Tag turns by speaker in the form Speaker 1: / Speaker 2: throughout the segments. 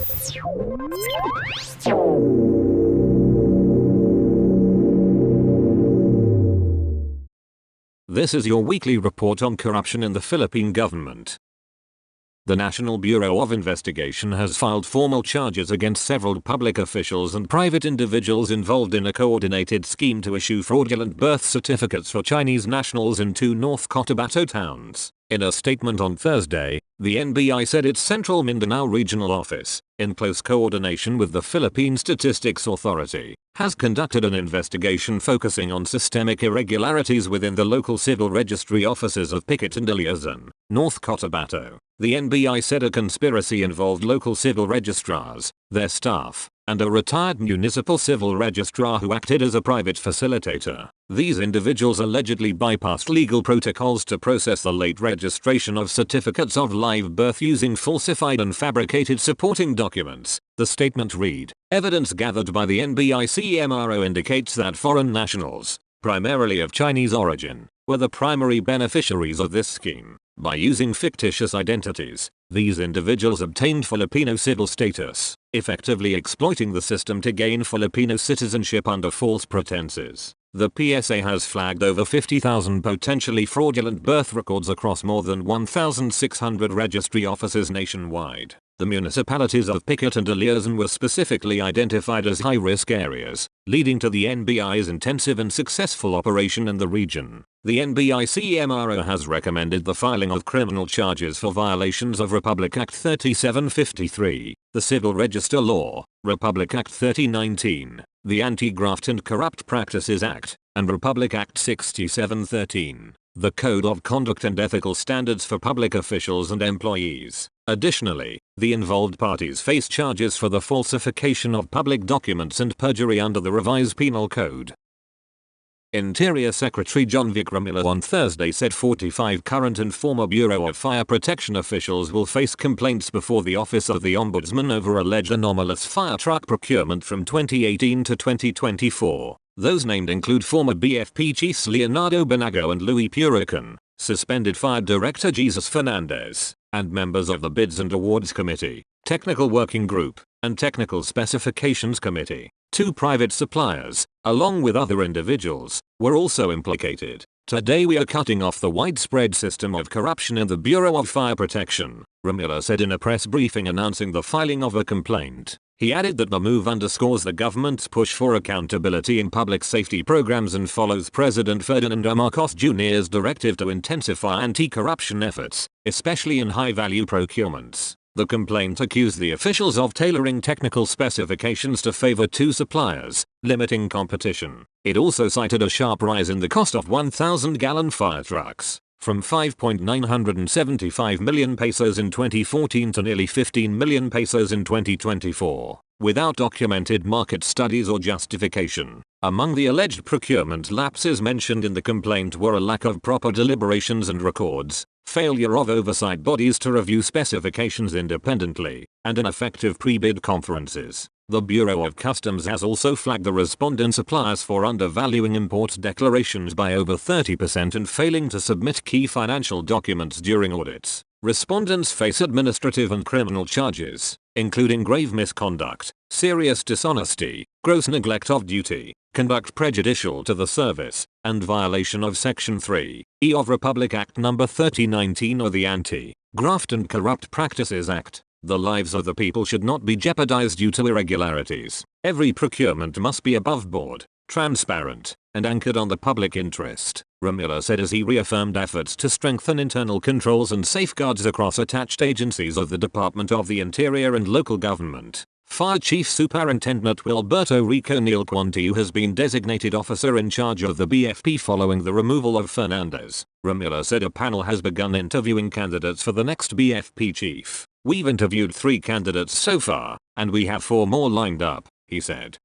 Speaker 1: This is your weekly report on corruption in the Philippine government. The National Bureau of Investigation has filed formal charges against several public officials and private individuals involved in a coordinated scheme to issue fraudulent birth certificates for Chinese nationals in 2 North Cotabato towns. In a statement on Thursday, the NBI said its Central Mindanao Regional Office, in close coordination with the Philippine Statistics Authority, has conducted an investigation focusing on systemic irregularities within the local civil registry offices of Piquet and Iliazan, North Cotabato. The NBI said a conspiracy involved local civil registrars, their staff, and a retired municipal civil registrar who acted as a private facilitator. These individuals allegedly bypassed legal protocols to process the late registration of certificates of live birth using falsified and fabricated supporting documents. The statement read, "Evidence gathered by the NBI-CMRO indicates that foreign nationals, primarily of Chinese origin, were the primary beneficiaries of this scheme. By using fictitious identities, these individuals obtained Filipino civil status, effectively exploiting the system to gain Filipino citizenship under false pretenses." The PSA has flagged over 50,000 potentially fraudulent birth records across more than 1,600 registry offices nationwide. The municipalities of Piquet and Iliazan were specifically identified as high-risk areas, leading to the NBI's intensive and successful operation in the region. The NBI-CMRO has recommended the filing of criminal charges for violations of Republic Act 3753, the Civil Register Law, Republic Act 3019, the Anti-Graft and Corrupt Practices Act, and Republic Act 6713, the Code of Conduct and Ethical Standards for Public Officials and Employees. Additionally, the involved parties face charges for the falsification of public documents and perjury under the revised Penal Code. Interior Secretary John Vicramillo on Thursday said 45 current and former Bureau of Fire Protection officials will face complaints before the Office of the Ombudsman over alleged anomalous fire truck procurement from 2018 to 2024. Those named include former BFP chiefs Leonardo Banago and Louis Purican, suspended Fire Director Jesus Fernandez, and members of the Bids and Awards Committee, Technical Working Group, and Technical Specifications Committee. 2 private suppliers, along with other individuals, were also implicated. "Today we are cutting off the widespread system of corruption in the Bureau of Fire Protection," Ramila said in a press briefing announcing the filing of a complaint. He added that the move underscores the government's push for accountability in public safety programs and follows President Ferdinand Marcos Jr.'s directive to intensify anti-corruption efforts, especially in high-value procurements. The complaint accused the officials of tailoring technical specifications to favor 2 suppliers, limiting competition. It also cited a sharp rise in the cost of 1,000-gallon fire trucks, from 5.975 million pesos in 2014 to nearly 15 million pesos in 2024, without documented market studies or justification. Among the alleged procurement lapses mentioned in the complaint were a lack of proper deliberations and records, failure of oversight bodies to review specifications independently, and ineffective pre-bid conferences. The Bureau of Customs has also flagged the respondent suppliers for undervaluing import declarations by over 30% and failing to submit key financial documents during audits. Respondents face administrative and criminal charges, including grave misconduct, serious dishonesty, gross neglect of duty, conduct prejudicial to the service, and violation of Section 3(e) of Republic Act No. 3019 or the Anti-Graft and Corrupt Practices Act. The lives of the people should not be jeopardized due to irregularities. Every procurement must be above board, transparent, and anchored on the public interest, Ramila said as he reaffirmed efforts to strengthen internal controls and safeguards across attached agencies of the Department of the Interior and local government. Fire Chief Superintendent Wilberto Rico Neal Quantiu has been designated officer in charge of the BFP following the removal of Fernandez. Ramila said a panel has begun interviewing candidates for the next BFP chief. "We've interviewed 3 candidates so far, and we have 4 more lined up," he said.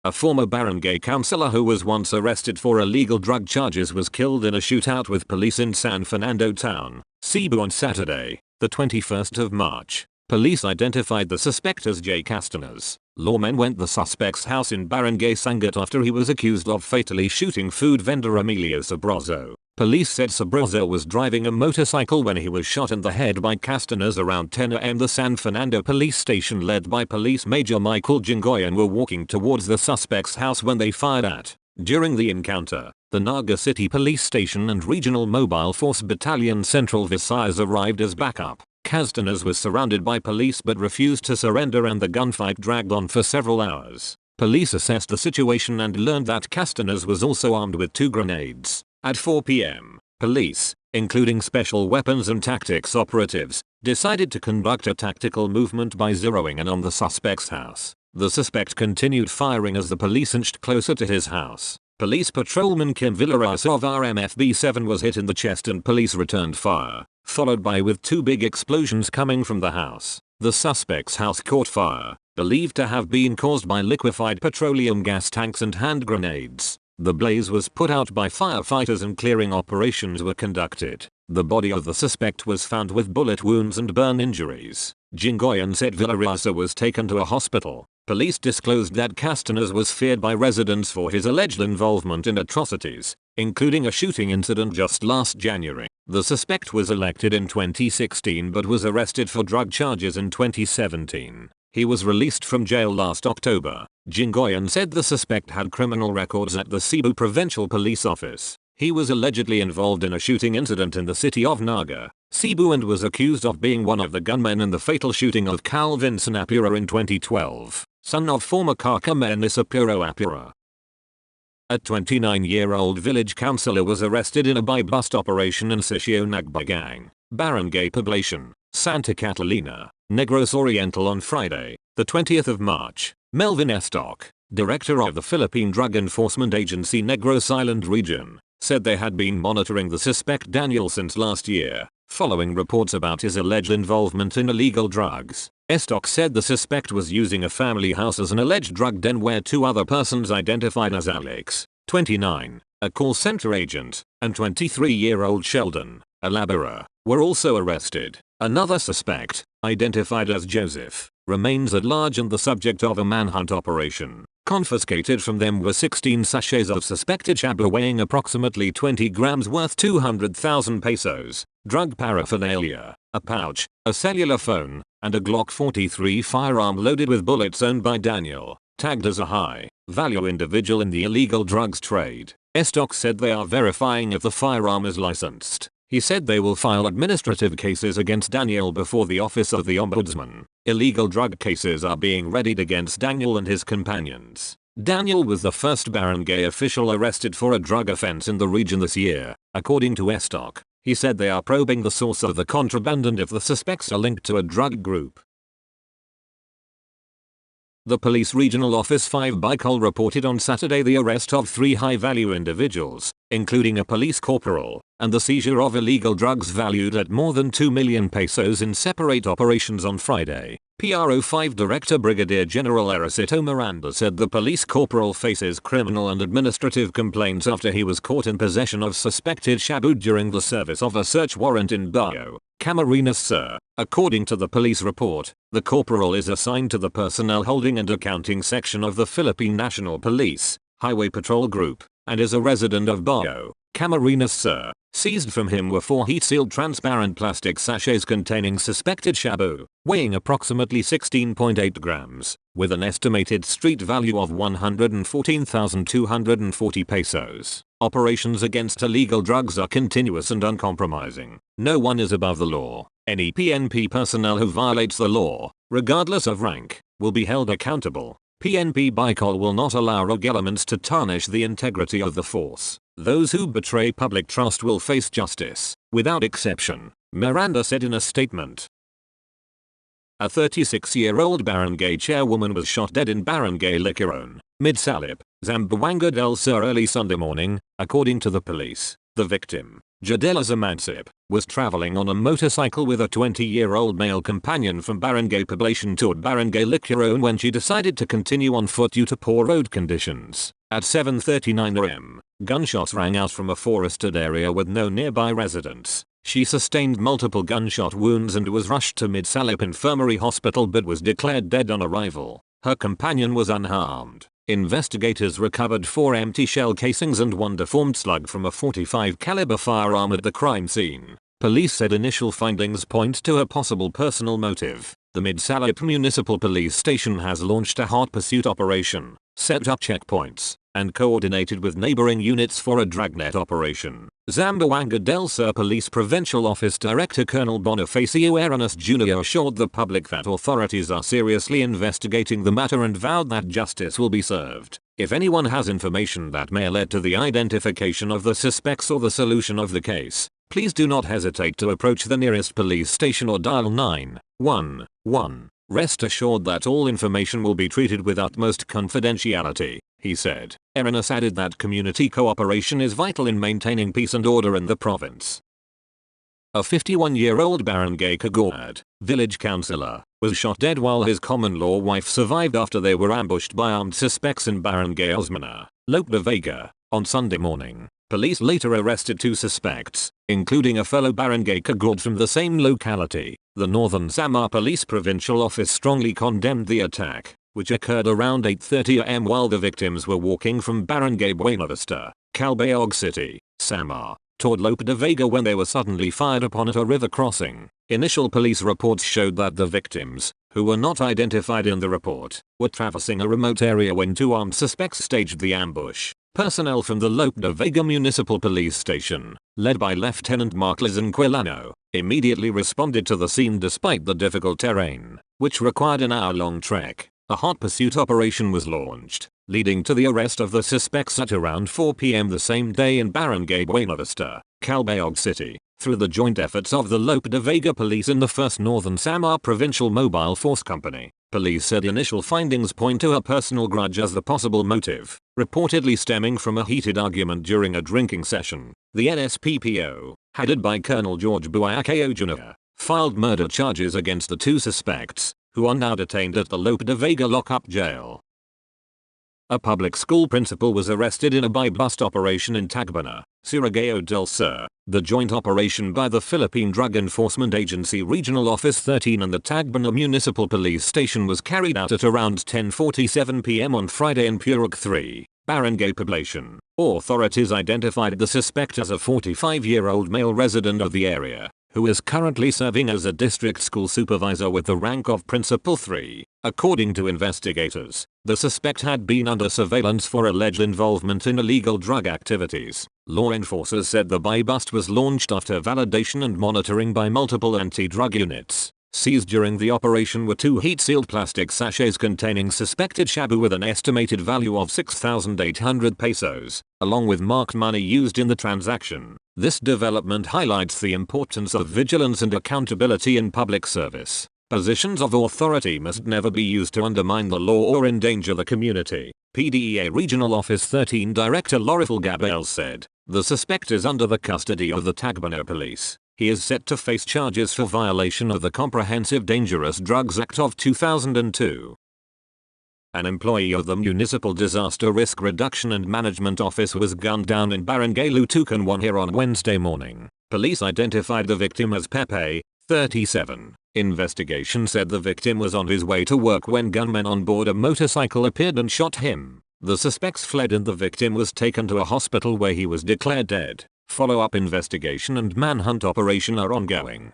Speaker 1: A former barangay councillor who was once arrested for illegal drug charges was killed in a shootout with police in San Fernando Town, Cebu on Saturday, the 21st of March. Police identified the suspect as Jay Castanas. Lawmen went the suspect's house in Barangay Sangat after he was accused of fatally shooting food vendor Emilio Sabroso. Police said Sabroso was driving a motorcycle when he was shot in the head by Castañas around 10 am. The San Fernando police station led by Police Major Michael Jingoyan were walking towards the suspect's house when they fired at. During the encounter, the Naga City Police Station and Regional Mobile Force Battalion Central Visayas arrived as backup. Castañas was surrounded by police but refused to surrender and the gunfight dragged on for several hours. Police assessed the situation and learned that Castañas was also armed with 2 grenades. At 4 p.m., police, including special weapons and tactics operatives, decided to conduct a tactical movement by zeroing in on the suspect's house. The suspect continued firing as the police inched closer to his house. Police patrolman Kim Villaras of RMFB 7 was hit in the chest and police returned fire, followed by with 2 big explosions coming from the house. The suspect's house caught fire, believed to have been caused by liquefied petroleum gas tanks and hand grenades. The blaze was put out by firefighters and clearing operations were conducted. The body of the suspect was found with bullet wounds and burn injuries. Jingoyan said Villarasa was taken to a hospital. Police disclosed that Castañas was feared by residents for his alleged involvement in atrocities, including a shooting incident just last January. The suspect was elected in 2016 but was arrested for drug charges in 2017. He was released from jail last October. Jingoyan said the suspect had criminal records at the Cebu Provincial Police Office. He was allegedly involved in a shooting incident in the city of Naga, Cebu and was accused of being one of the gunmen in the fatal shooting of Calvin Sanapura in 2012, son of former Kakamen Isapuro Apura. A 29-year-old village councillor was arrested in a buy-bust operation in Sitio Nagbagang, Barangay Poblacion, Santa Catalina, Negros Oriental on Friday, the 20th of March. Melvin Estoc, director of the Philippine Drug Enforcement Agency Negros Island Region, said they had been monitoring the suspect Daniel since last year, following reports about his alleged involvement in illegal drugs. Estoc said the suspect was using a family house as an alleged drug den where 2 other persons identified as Alex, 29, a call center agent, and 23-year-old Sheldon, a laborer, were also arrested. Another suspect, identified as Joseph, remains at large and the subject of a manhunt operation. Confiscated from them were 16 sachets of suspected shabu weighing approximately 20 grams worth 200,000 pesos, drug paraphernalia, a pouch, a cellular phone, and a Glock 43 firearm loaded with bullets owned by Daniel, tagged as a high-value individual in the illegal drugs trade. Estoc said they are verifying if the firearm is licensed. He said they will file administrative cases against Daniel before the Office of the Ombudsman. Illegal drug cases are being readied against Daniel and his companions. Daniel was the first barangay official arrested for a drug offense in the region this year, according to Estoc. He said they are probing the source of the contraband and if the suspects are linked to a drug group. The Police Regional Office 5 Bicol reported on Saturday the arrest of 3 high-value individuals, including a police corporal, and the seizure of illegal drugs valued at more than 2 million pesos in separate operations on Friday. PRO 5 Director Brigadier General Ericito Miranda said the police corporal faces criminal and administrative complaints after he was caught in possession of suspected shabu during the service of a search warrant in Bayo, Camarines Sur. According to the police report, the corporal is assigned to the Personnel Holding and Accounting Section of the Philippine National Police, Highway Patrol Group, and is a resident of Bayo, Camarines Sur. Seized from him were 4 heat-sealed transparent plastic sachets containing suspected shabu, weighing approximately 16.8 grams, with an estimated street value of 114,240 pesos. Operations against illegal drugs are continuous and uncompromising. No one is above the law. Any PNP personnel who violates the law, regardless of rank, will be held accountable. PNP Bicol will not allow rogue elements to tarnish the integrity of the force. Those who betray public trust will face justice, without exception, Miranda said in a statement. A 36-year-old barangay chairwoman was shot dead in Barangay Liquiron, Midsalip, Zamboanga del Sur early Sunday morning, according to the police. The victim, Jadela Zamansip, was traveling on a motorcycle with a 20-year-old male companion from Barangay Poblacion toward Barangay Liquiron when she decided to continue on foot due to poor road conditions. At 7:39 am, gunshots rang out from a forested area with no nearby residents. She sustained multiple gunshot wounds and was rushed to Midsalip Infirmary Hospital but was declared dead on arrival. Her companion was unharmed. Investigators recovered 4 empty shell casings and 1 deformed slug from a .45 caliber firearm at the crime scene. Police said initial findings point to a possible personal motive. The Mid-Salop Municipal Police Station has launched a hot pursuit operation, set up checkpoints, and coordinated with neighboring units for a dragnet operation. Zamboanga del Sur Police Provincial Office Director Colonel Bonifacio Arenas Jr. assured the public that authorities are seriously investigating the matter and vowed that justice will be served. If anyone has information that may lead to the identification of the suspects or the solution of the case, please do not hesitate to approach the nearest police station or dial 911. Rest assured that all information will be treated with utmost confidentiality, he said. Arenas added that community cooperation is vital in maintaining peace and order in the province. A 51-year-old Barangay Kagawad, village councillor, was shot dead while his common-law wife survived after they were ambushed by armed suspects in Barangay Osmana, Lope de Vega, on Sunday morning. Police later arrested 2 suspects, including a fellow Barangay Kagawad from the same locality. The Northern Samar Police Provincial Office strongly condemned the attack, which occurred around 8:30 am while the victims were walking from Barangay Buena Vista, Calbayog City, Samar, toward Lope de Vega when they were suddenly fired upon at a river crossing. Initial police reports showed that the victims, who were not identified in the report, were traversing a remote area when 2 armed suspects staged the ambush. Personnel from the Lope de Vega Municipal Police Station, led by Lieutenant Mark Quilano, immediately responded to the scene despite the difficult terrain, which required an hour-long trek. A hot pursuit operation was launched, leading to the arrest of the suspects at around 4 p.m. the same day in Barangay Buena Vista, Calbayog City, through the joint efforts of the Lope de Vega Police and the 1st Northern Samar Provincial Mobile Force Company. Police said initial findings point to a personal grudge as the possible motive, reportedly stemming from a heated argument during a drinking session. The NSPPO, headed by Colonel George Buayacao Jr., filed murder charges against the 2 suspects, who are now detained at the Lope de Vega lockup jail. A public school principal was arrested in a buy-bust operation in Tacubaya, Surigao del Sur. The joint operation by the Philippine Drug Enforcement Agency Regional Office 13 and the Tacubaya Municipal Police Station was carried out at around 10:47 p.m. on Friday in Purok 3, Barangay Poblacion. Authorities identified the suspect as a 45-year-old male resident of the area, who is currently serving as a district school supervisor with the rank of Principal 3. According to investigators, the suspect had been under surveillance for alleged involvement in illegal drug activities. Law enforcers said the buy-bust was launched after validation and monitoring by multiple anti-drug units. Seized during the operation were 2 heat-sealed plastic sachets containing suspected shabu with an estimated value of 6,800 pesos, along with marked money used in the transaction. This development highlights the importance of vigilance and accountability in public service. Positions of authority must never be used to undermine the law or endanger the community. PDEA Regional Office 13 Director Lorifel Gabel said, the suspect is under the custody of the Tacubaya Police. He is set to face charges for violation of the Comprehensive Dangerous Drugs Act of 2002. An employee of the Municipal Disaster Risk Reduction and Management Office was gunned down in Barangay Lutukan 1 here on Wednesday morning. Police identified the victim as Pepe, 37. Investigation said the victim was on his way to work when gunmen on board a motorcycle appeared and shot him. The suspects fled and the victim was taken to a hospital where he was declared dead. Follow-up investigation and manhunt operation are ongoing.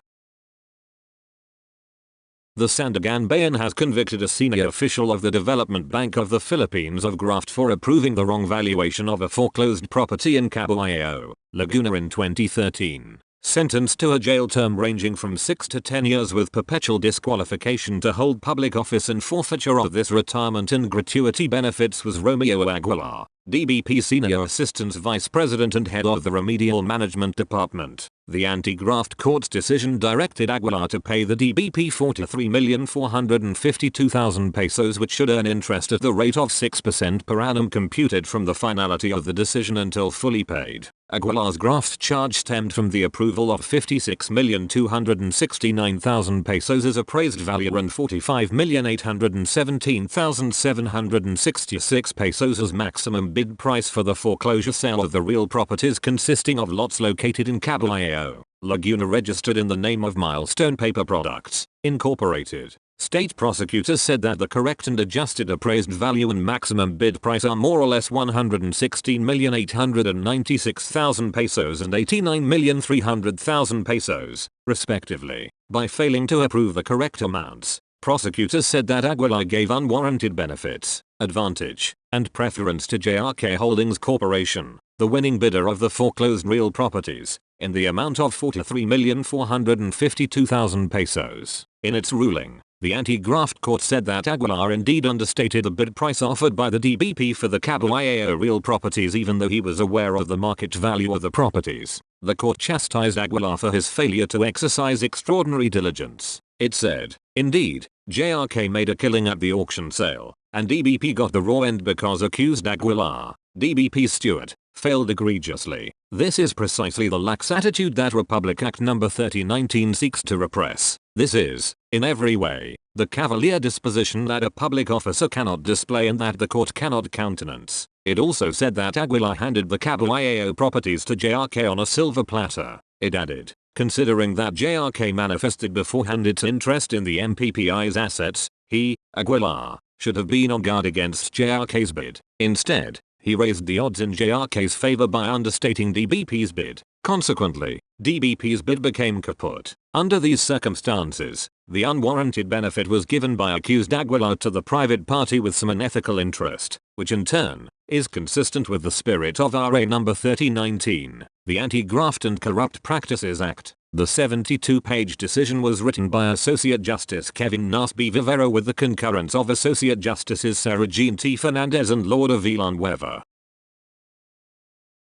Speaker 1: The Sandigan Bayan has convicted a senior official of the Development Bank of the Philippines of graft for approving the wrong valuation of a foreclosed property in Caballao, Laguna in 2013. Sentenced to a jail term ranging from 6 to 10 years with perpetual disqualification to hold public office and forfeiture of this retirement and gratuity benefits was Romeo Aguilar, DBP Senior Assistant Vice President and Head of the Remedial Management Department. The anti-graft court's decision directed Aguilar to pay the DBP 43,452,000 pesos, which should earn interest at the rate of 6% per annum computed from the finality of the decision until fully paid. Aguilar's graft charge stemmed from the approval of 56,269,000 pesos as appraised value and 45,817,766 pesos as maximum bid price for the foreclosure sale of the real properties consisting of lots located in Caballao, Laguna, registered in the name of Milestone Paper Products, Incorporated. State prosecutors said that the correct and adjusted appraised value and maximum bid price are more or less 116,896,000 pesos and 89,300,000 pesos, respectively. By failing to approve the correct amounts, prosecutors said that Aguilar gave unwarranted benefits, advantage, and preference to JRK Holdings Corporation, the winning bidder of the foreclosed real properties, in the amount of 43,452,000 pesos. In its ruling, the anti-graft court said that Aguilar indeed understated the bid price offered by the DBP for the Caballao real properties even though he was aware of the market value of the properties. The court chastised Aguilar for his failure to exercise extraordinary diligence. It said, indeed, JRK made a killing at the auction sale, and DBP got the raw end because accused Aguilar, DBP's steward, failed egregiously. This is precisely the lax attitude that Republic Act No. 3019 seeks to repress. This is, in every way, the cavalier disposition that a public officer cannot display and that the court cannot countenance. It also said that Aguilar handed the Caballao properties to JRK on a silver platter. It added, considering that JRK manifested beforehand its interest in the MPPI's assets, he, Aguilar, should have been on guard against JRK's bid. Instead, he raised the odds in JRK's favor by understating DBP's bid. Consequently, DBP's bid became kaput. Under these circumstances, the unwarranted benefit was given by accused Aguilar to the private party with some unethical interest, which in turn, is consistent with the spirit of RA No. 3019, the Anti-Graft and Corrupt Practices Act. The 72-page decision was written by Associate Justice Kevin Nasby Vivero with the concurrence of Associate Justices Sarah Jean T. Fernandez and Laura Villanueva.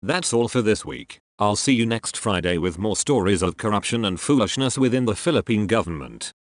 Speaker 1: That's all for this week. I'll see you next Friday with more stories of corruption and foolishness within the Philippine government.